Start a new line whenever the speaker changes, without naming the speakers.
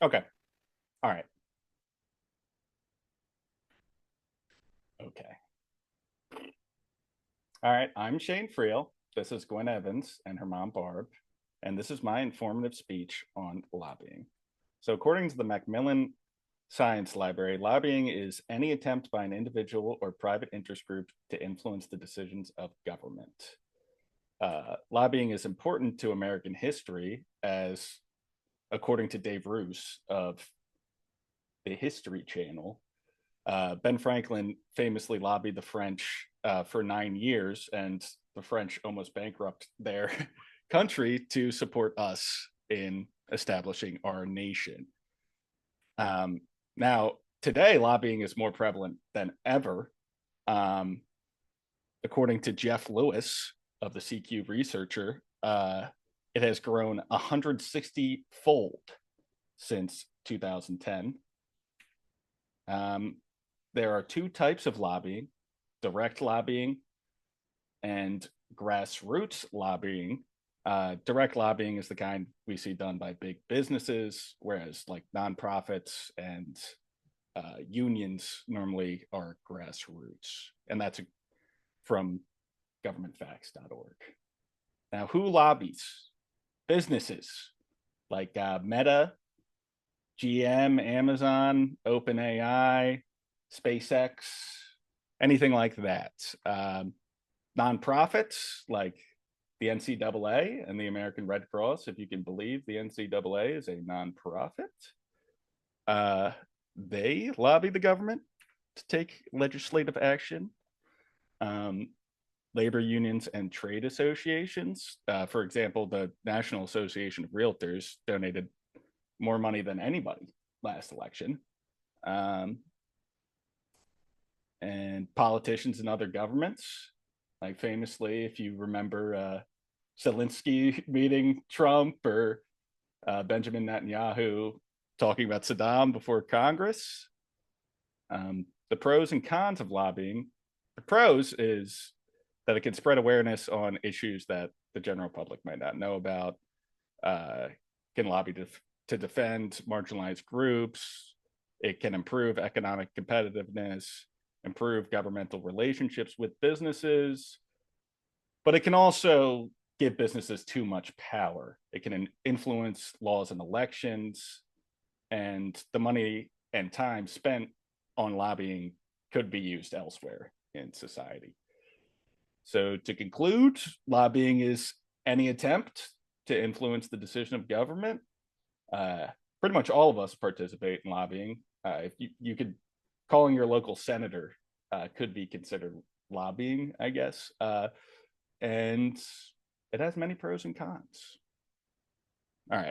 Okay. All right. Okay. All right. I'm Shane Friel. This is Gwen Evans and her mom, Barb. And this is my informative speech on lobbying. So, according to the Macmillan Science Library, lobbying is any attempt by an individual or private interest group to influence the decisions of government. Lobbying is important to American history, as according to Dave Roos of the History Channel, Ben Franklin famously lobbied the French for 9 years, and the French almost bankrupt their country to support us in establishing our nation. Now, today, lobbying is more prevalent than ever. Um, According to Jeff Lewis of the CQ Researcher, it has grown 160 fold since 2010. Um, there are two types of lobbying: direct lobbying and grassroots lobbying. Direct lobbying is the kind we see done by big businesses, whereas like nonprofits and unions normally are grassroots. And that's from governmentfacts.org. Now, who lobbies? Businesses like Meta, GM, Amazon, OpenAI, SpaceX, anything like that. Nonprofits like the NCAA and the American Red Cross, if you can believe the NCAA is a nonprofit. Uh, they lobby the government to take legislative action. Um, Labor unions and trade associations, for example, the National Association of Realtors donated more money than anybody last election. Um, and politicians and other governments, like famously, if you remember Zelensky meeting Trump, or Benjamin Netanyahu talking about Saddam before Congress. The pros and cons of lobbying. The pros is that it can spread awareness on issues that the general public might not know about. Can lobby to defend marginalized groups. It can improve economic competitiveness, improve governmental relationships with businesses, but it can also give businesses too much power. It can influence laws and elections, and the money and time spent on lobbying could be used elsewhere in society. So, to conclude, lobbying is any attempt to influence the decision of government. Uh, Pretty much all of us participate in lobbying. If you could, calling your local senator could be considered lobbying, I guess. And it has many pros and cons. All right.